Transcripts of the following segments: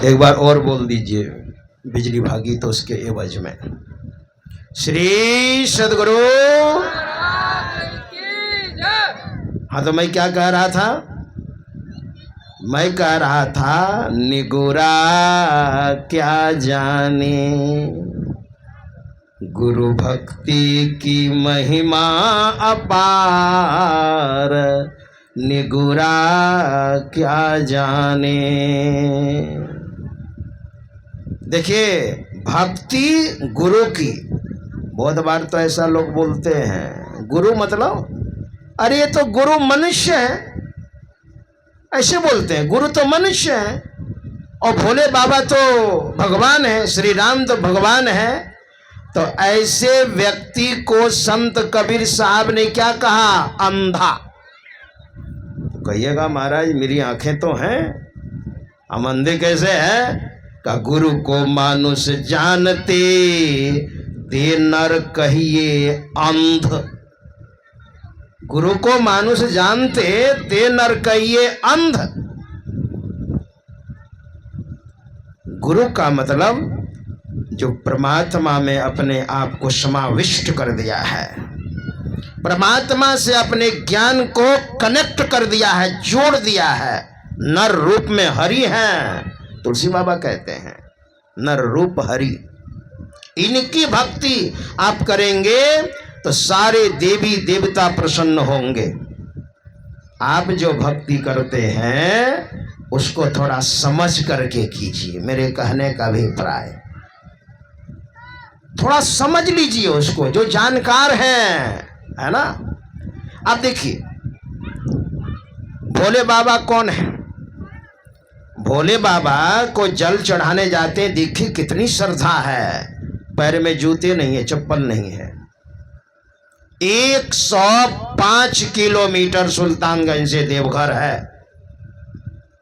एक बार और बोल दीजिए, बिजली भागी तो उसके एवज में। श्री सद्गुरु। हाँ, तो मैं क्या कह रहा था? मैं कह रहा था निगुरा क्या जाने गुरु भक्ति की महिमा अपार, निगुरा क्या जाने। देखिए, भक्ति गुरु की, बहुत बार तो ऐसा लोग बोलते हैं गुरु मतलब अरे ये तो गुरु मनुष्य है, ऐसे बोलते हैं। गुरु तो मनुष्य है और भोले बाबा तो भगवान है, श्री राम तो भगवान है। तो ऐसे व्यक्ति को संत कबीर साहब ने क्या कहा? अंधा। तो कहिएगा महाराज मेरी आंखें तो हैं, हम अंधे कैसे हैं? का गुरु को मानुष जानते ते नर कहिए अंध। गुरु को मानुष जानते ते नर कहिए अंध। गुरु का मतलब जो परमात्मा में अपने आप को समाविष्ट कर दिया है, परमात्मा से अपने ज्ञान को कनेक्ट कर दिया है, जोड़ दिया है। नर रूप में हरि हैं, तुलसी बाबा कहते हैं नर रूप हरि। इनकी भक्ति आप करेंगे तो सारे देवी देवता प्रसन्न होंगे। आप जो भक्ति करते हैं उसको थोड़ा समझ करके कीजिए, मेरे कहने का अभिप्राय। थोड़ा समझ लीजिए उसको, जो जानकार है ना। आप देखिए भोले बाबा कौन है? भोले बाबा को जल चढ़ाने जाते, देखिए कितनी श्रद्धा है। पैर में जूते नहीं है, चप्पल नहीं है। 105 किलोमीटर सुल्तानगंज से देवघर है।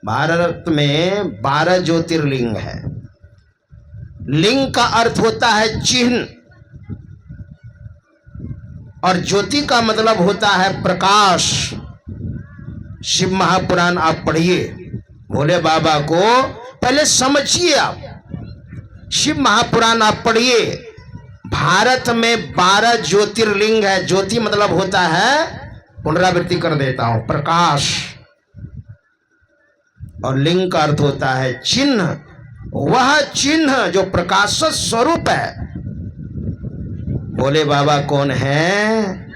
भारत में 12 ज्योतिर्लिंग है। लिंग का अर्थ होता है चिन्ह, और ज्योति का मतलब होता है प्रकाश। शिव महापुराण आप पढ़िए, भोले बाबा को पहले समझिए आप। शिव महापुराण आप पढ़िए। भारत में 12 ज्योतिर्लिंग है। ज्योति मतलब होता है, पुनरावृत्ति कर देता हूं, प्रकाश, और लिंग का अर्थ होता है चिन्ह। वह चिन्ह जो प्रकाश स्वरूप है। भोले बाबा कौन है?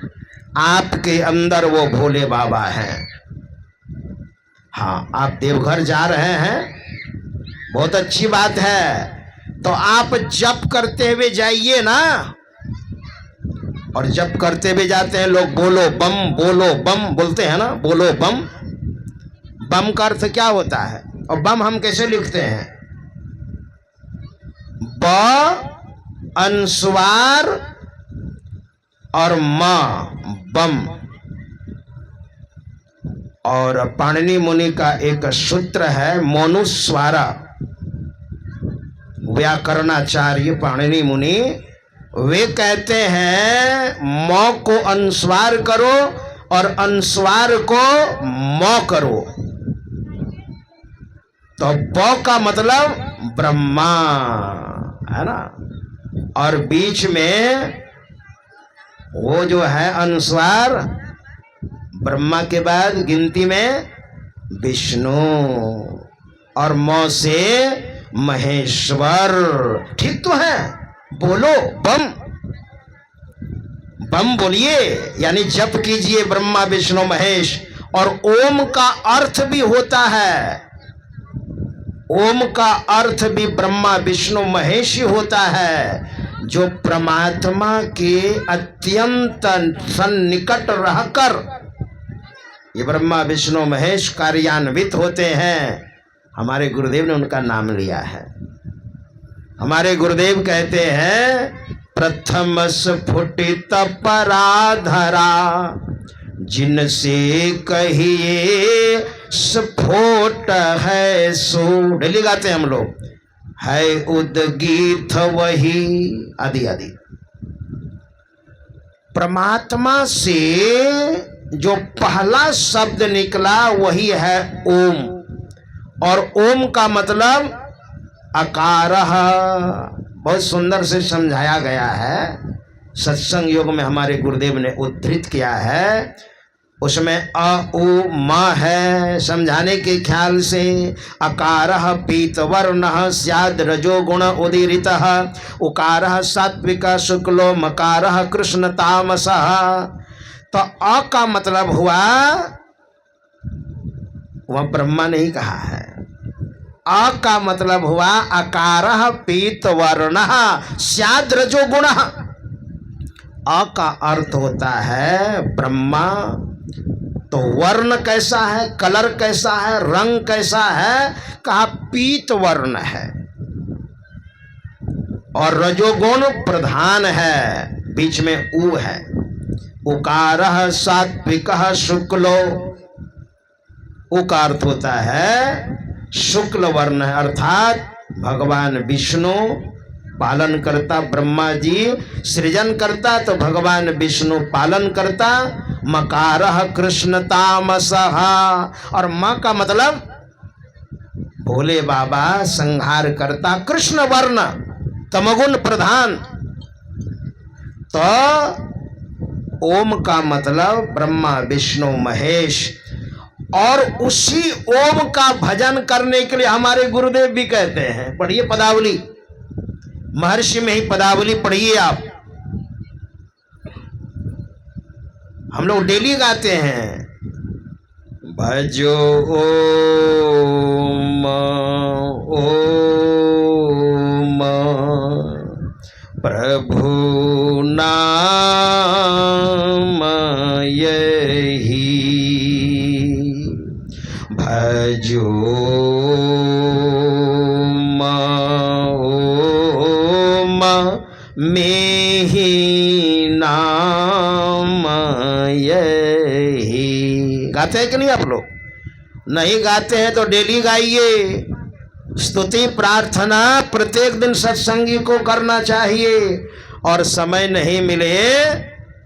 आपके अंदर वो भोले बाबा हैं। हाँ, आप देवघर जा रहे हैं, बहुत अच्छी बात है। तो आप जप करते हुए जाइए ना, और जप करते हुए जाते हैं लोग, बोलो बम बोलते हैं ना, बोलो बम। बम का अर्थ क्या होता है? और बम हम कैसे लिखते हैं? ब अनुस्वार और म बम। और पाणिनि मुनि का एक सूत्र है मौनुस्वारा। व्याकरणाचार्य पाणिनि मुनि वे कहते हैं मौ को अनुस्वार करो और अनुस्वार को मौ करो। तो ब का मतलब ब्रह्मा है ना, और बीच में वो जो है अनुस्वार, ब्रह्मा के बाद गिनती में विष्णु, और मौ से महेश्वर। ठीक तो है? बोलो बम, बम बोलिए, यानी जप कीजिए ब्रह्मा विष्णु महेश। और ओम का अर्थ भी होता है, ओम का अर्थ भी ब्रह्मा विष्णु महेश ही होता है। जो परमात्मा के अत्यंत सन्निकट रहकर ये ब्रह्मा विष्णु महेश कार्यान्वित होते हैं। हमारे गुरुदेव ने उनका नाम लिया है। हमारे गुरुदेव कहते हैं प्रथम स्फुटित पराधरा, जिनसे कहिए स्फोट है सो। डेली गाते हैं हम लोग, है उद्गीत वही आदि आदि। परमात्मा से जो पहला शब्द निकला वही है ओम। और ओम का मतलब अकारः, बहुत सुंदर से समझाया गया है, सत्संग योग में हमारे गुरुदेव ने उद्धृत किया है। उसमें अ उ म है, समझाने के ख्याल से अकारः पीतवर्णः स्याद् रजोगुण उदीरितः, उकारः सात्विक शुक्लो मकारः कृष्ण तामसः। तो अ का मतलब हुआ, वह ब्रह्मा नहीं कहा है, अ का मतलब हुआ अकारः पीतवर्णः स्याद् रजोगुणः। अ का अर्थ होता है ब्रह्मा। तो वर्ण कैसा है, कलर कैसा है, रंग कैसा है, कहा पीत वर्ण है और रजोगुण प्रधान है, बीच में उ है। उकारः सात्विकः शुक्लो, उ का अर्थ होता है शुक्ल वर्ण है, अर्थात भगवान विष्णु पालन करता, ब्रह्मा जी सृजन करता तो भगवान विष्णु पालन करता। मकारः कृष्ण तामसः, और म का मतलब भोले बाबा संहार करता, कृष्ण वर्ण तमगुण प्रधान। तो ओम का मतलब ब्रह्मा विष्णु महेश, और उसी ओम का भजन करने के लिए हमारे गुरुदेव भी कहते हैं, पढ़िए पदावली, महर्षि में ही पदावली पढ़िए आप, हम लोग डेली गाते हैं, भजो ओम ओम प्रभु नाम यही, भजो में ही नाम यही। गाते हैं कि नहीं आप लोग? नहीं गाते हैं तो डेली गाइए। स्तुति प्रार्थना प्रत्येक दिन सत्संगी को करना चाहिए, और समय नहीं मिले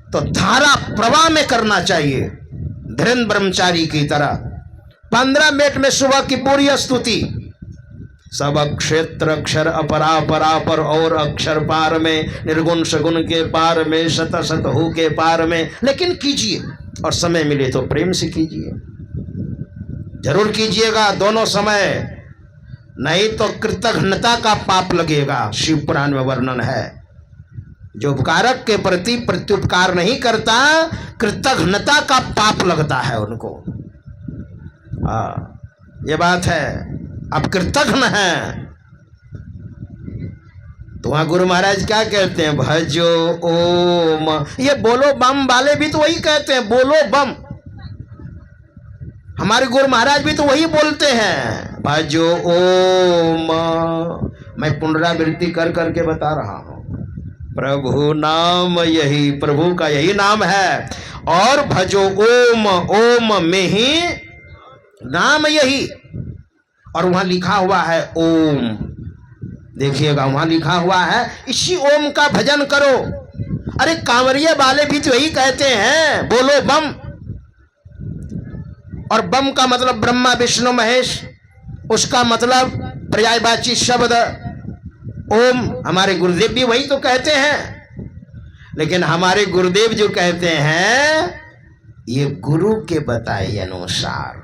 तो धारा प्रवाह में करना चाहिए, धीरेन्द्र ब्रह्मचारी की तरह। 15 मिनट में सुबह की पूरी स्तुति, सब क्षेत्र अक्षर अपरा परापर और अक्षर पार में, निर्गुण सगुण के पार में, शत शत हु के पार में, लेकिन कीजिए, और समय मिले तो प्रेम से कीजिए, जरूर कीजिएगा दोनों समय, नहीं तो कृतघ्नता का पाप लगेगा। शिव पुराण में वर्णन है, जो उपकारक के प्रति प्रत्युपकार नहीं करता, कृतघ्नता का पाप लगता है उनको। ये बात है। अब कृतघ्न है तो वहां गुरु महाराज क्या कहते हैं, भजो ओम। ये बोलो बम वाले भी तो वही कहते हैं, बोलो बम। हमारे गुरु महाराज भी तो वही बोलते हैं, भजो ओम। मैं पुनरावृत्ति कर करके बता रहा हूं, प्रभु नाम यही, प्रभु का यही नाम है। और भजो ओम, ओम में ही नाम यही। और वहां लिखा हुआ है ओम, देखिएगा वहां लिखा हुआ है इसी ओम का भजन करो। अरे कांवरिया वाले भी तो यही कहते हैं, बोलो बम। और बम का मतलब ब्रह्मा विष्णु महेश, उसका मतलब पर्यायवाची शब्द ओम। हमारे गुरुदेव भी वही तो कहते हैं, लेकिन हमारे गुरुदेव जो कहते हैं ये गुरु के बताए अनुसार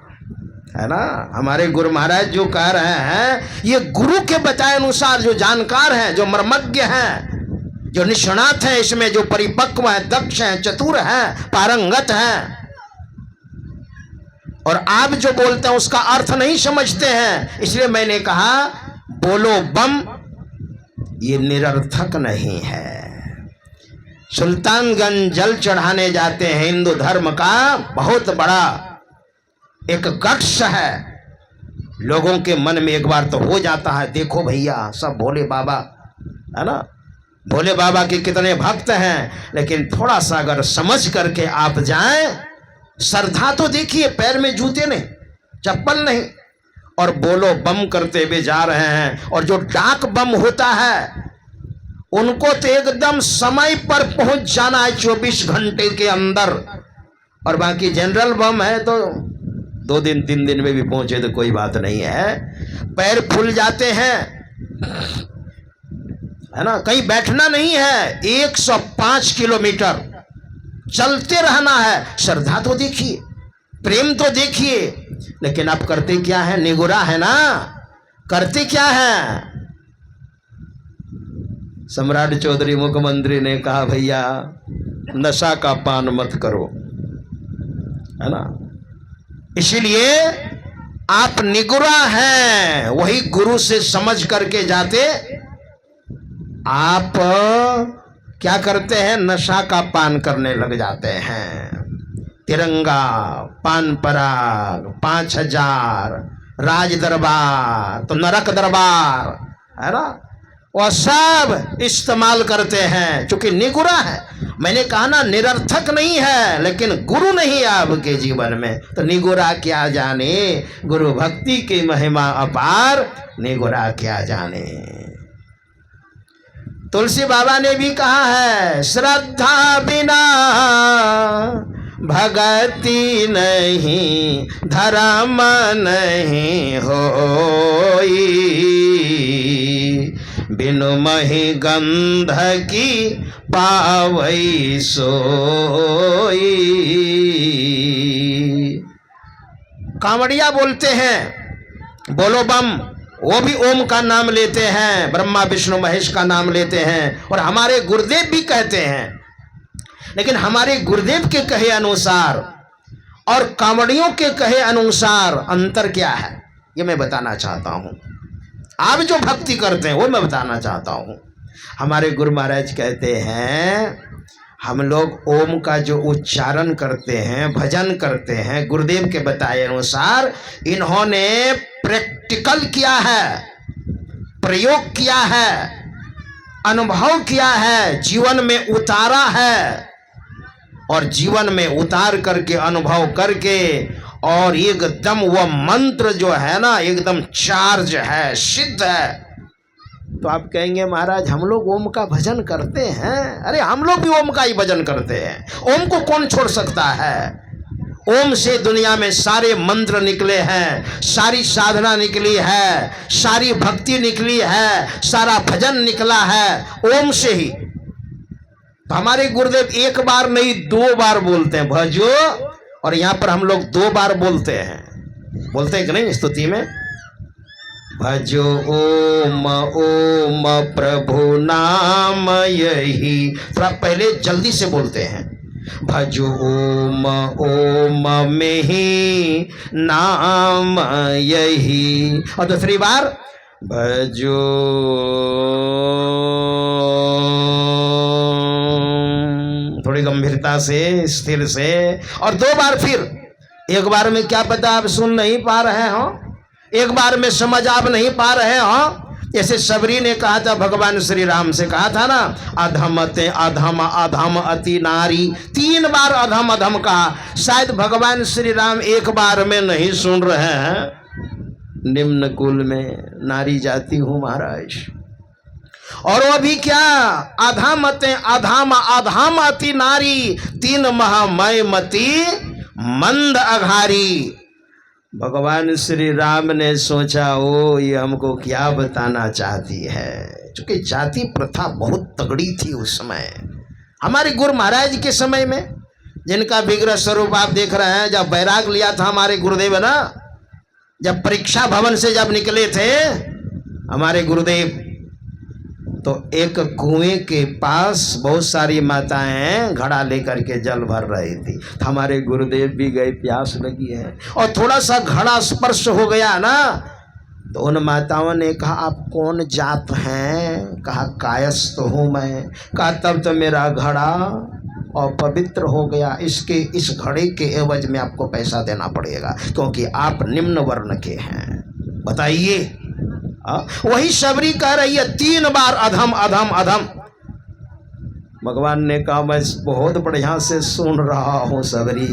है ना। हमारे गुरु महाराज जो कह रहे हैं ये गुरु के बताए अनुसार, जो जानकार हैं, जो मर्मज्ञ हैं, जो निष्णात हैं इसमें, जो परिपक्व हैं, दक्ष हैं, चतुर हैं, पारंगत हैं। और आप जो बोलते हैं उसका अर्थ नहीं समझते हैं, इसलिए मैंने कहा बोलो बम ये निरर्थक नहीं है। सुल्तानगंज जल चढ़ाने जाते हैं, हिंदू धर्म का बहुत बड़ा एक गट्स है। लोगों के मन में एक बार तो हो जाता है, देखो भैया सब भोले बाबा है ना, भोले बाबा के कितने भक्त हैं। लेकिन थोड़ा सा अगर समझ करके आप जाएं, श्रद्धा तो देखिए, पैर में जूते नहीं, चप्पल नहीं, और बोलो बम करते हुए जा रहे हैं। और जो डाक बम होता है उनको तो एकदम समय पर पहुंच जाना है 24 घंटे के अंदर, और बाकी जनरल बम है तो 2 दिन 3 दिन में भी पहुंचे तो कोई बात नहीं है। पैर फूल जाते हैं, है ना, कहीं बैठना नहीं है, 105 किलोमीटर चलते रहना है। श्रद्धा तो देखिए, प्रेम तो देखिए, लेकिन आप करते क्या है? निगुरा है ना, करते क्या है? सम्राट चौधरी मुख्यमंत्री ने कहा भैया नशा का पान मत करो, है ना। इसीलिए आप निगुरा हैं, वही गुरु से समझ करके जाते, आप क्या करते हैं? नशा का पान करने लग जाते हैं। तिरंगा, पान पराग, 5000, राज दरबार तो नरक दरबार, है ना, वह सब इस्तेमाल करते हैं, क्योंकि निगुरा है। मैंने कहा ना, निरर्थक नहीं है, लेकिन गुरु नहीं है आपके जीवन में, तो निगुरा क्या जाने। गुरु भक्ति की महिमा अपार, निगुरा क्या जाने। तुलसी बाबा ने भी कहा है, श्रद्धा बिना भगति नहीं, धर्म नहीं होई, बिनु मही गंध की पावई सोई। कांवड़िया बोलते हैं बोलो बम, वो भी ओम का नाम लेते हैं, ब्रह्मा विष्णु महेश का नाम लेते हैं, और हमारे गुरुदेव भी कहते हैं। लेकिन हमारे गुरुदेव के कहे अनुसार और कांवड़ियों के कहे अनुसार अंतर क्या है, ये मैं बताना चाहता हूं। आप जो भक्ति करते हैं वो मैं बताना चाहता हूं। हमारे गुरु महाराज कहते हैं, हम लोग ओम का जो उच्चारण करते हैं, भजन करते हैं, गुरुदेव के बताए अनुसार इन्होंने प्रैक्टिकल किया है, प्रयोग किया है, अनुभव किया है, जीवन में उतारा है, और जीवन में उतार करके अनुभव करके, और एकदम वह मंत्र जो है ना, एकदम चार्ज है, सिद्ध है। तो आप कहेंगे महाराज हम लोग ओम का भजन करते हैं। अरे हम लोग भी ओम का ही भजन करते हैं। ओम को कौन छोड़ सकता है? ओम से दुनिया में सारे मंत्र निकले हैं, सारी साधना निकली है, सारी भक्ति निकली है, सारा भजन निकला है ओम से ही। तो हमारे गुरुदेव एक बार नहीं 2 बार बोलते हैं भजो, और यहां पर हम लोग 2 बार बोलते हैं। बोलते हैं कि नहीं स्तुति में? भजो ओम ओम प्रभु नाम यही। थोड़ा पहले जल्दी से बोलते हैं, भजो ओम ओम में ही नाम यही। और दूसरी बार भजो थोड़ी गंभीरता से, स्थिर से। और 2 बार फिर। एक बार में क्या पता आप सुन नहीं पा रहे हो, एक बार में समझ आप नहीं पा रहे हो। जैसे सबरी ने कहा था, भगवान श्री राम से कहा था ना, अधमते अधम अधम अति नारी। 3 बार अधम अधम कहा। शायद भगवान श्री राम एक बार में नहीं सुन रहे हैं। निम्न कुल में नारी जाति हूं महाराज। और वो भी क्या, अधमते अधम अधम अति नारी, 3 महामय मती मंद अघारी। भगवान श्री राम ने सोचा, ओ ये हमको क्या बताना चाहती है, क्योंकि जाति प्रथा बहुत तगड़ी थी उस समय। हमारे गुरु महाराज के समय में, जिनका विग्रह स्वरूप आप देख रहे हैं, जब बैराग लिया था हमारे गुरुदेव ना, जब परीक्षा भवन से जब निकले थे हमारे गुरुदेव, तो एक कुएं के पास बहुत सारी माताएं घड़ा लेकर के जल भर रही थी। तो हमारे गुरुदेव भी गए, प्यास लगी है, और थोड़ा सा घड़ा स्पर्श हो गया ना, तो उन माताओं ने कहा आप कौन जात हैं? कहा कायस्थ हूँ मैं। कहा तब तो मेरा घड़ा अपवित्र हो गया, इस घड़े के एवज में आपको पैसा देना पड़ेगा, क्योंकि आप निम्न वर्ण के हैं। बताइए। वही सबरी कह रही है 3 बार अधम अधम अधम। भगवान ने कहा मैं बहुत बढ़िया से सुन रहा हूं सबरी,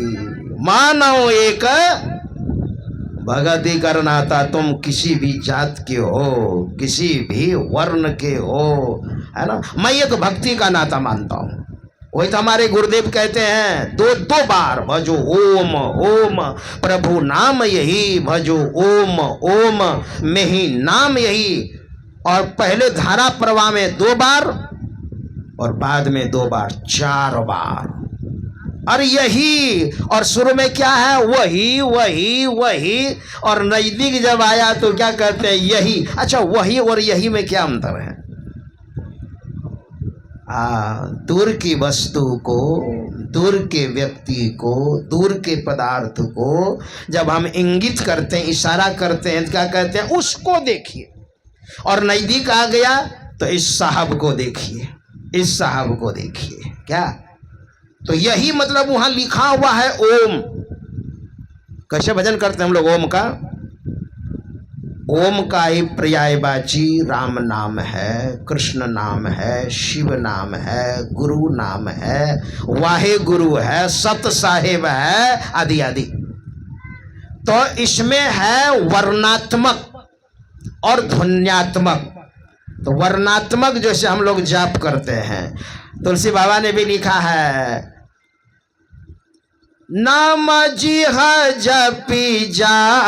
मानो एक भगति करना था। तुम किसी भी जात के हो, किसी भी वर्ण के हो, है ना, मैं एक भक्ति का नाता मानता हूं। वही तो हमारे गुरुदेव कहते हैं, 2 बार भजो ओम ओम प्रभु नाम यही, भजो ओम ओम में ही नाम यही। और पहले धारा प्रवाह में 2 बार और बाद में 2 बार, 4 बार। और यही, और शुरू में क्या है, वही वही वही, और नजदीक जब आया तो क्या कहते हैं, यही। अच्छा, वही और यही में क्या अंतर है? दूर की वस्तु को, दूर के व्यक्ति को, दूर के पदार्थ को जब हम इंगित करते हैं, इशारा करते हैं, तो क्या कहते हैं, उसको देखिए। और नजदीक आ गया तो इस साहब को देखिए, इस साहब को देखिए। क्या? तो यही मतलब वहां लिखा हुआ है ओम। कैसे भजन करते हैं हम लोग ओम का? ओम का ही पर्यायवाची राम नाम है, कृष्ण नाम है, शिव नाम है, गुरु नाम है, वाहे गुरु है, सत साहेब है, आदि आदि। तो इसमें है वर्णात्मक और ध्वन्यात्मक। तो वर्णात्मक जैसे हम लोग जाप करते हैं, तुलसी बाबा ने भी लिखा है, नाम जी जपी जा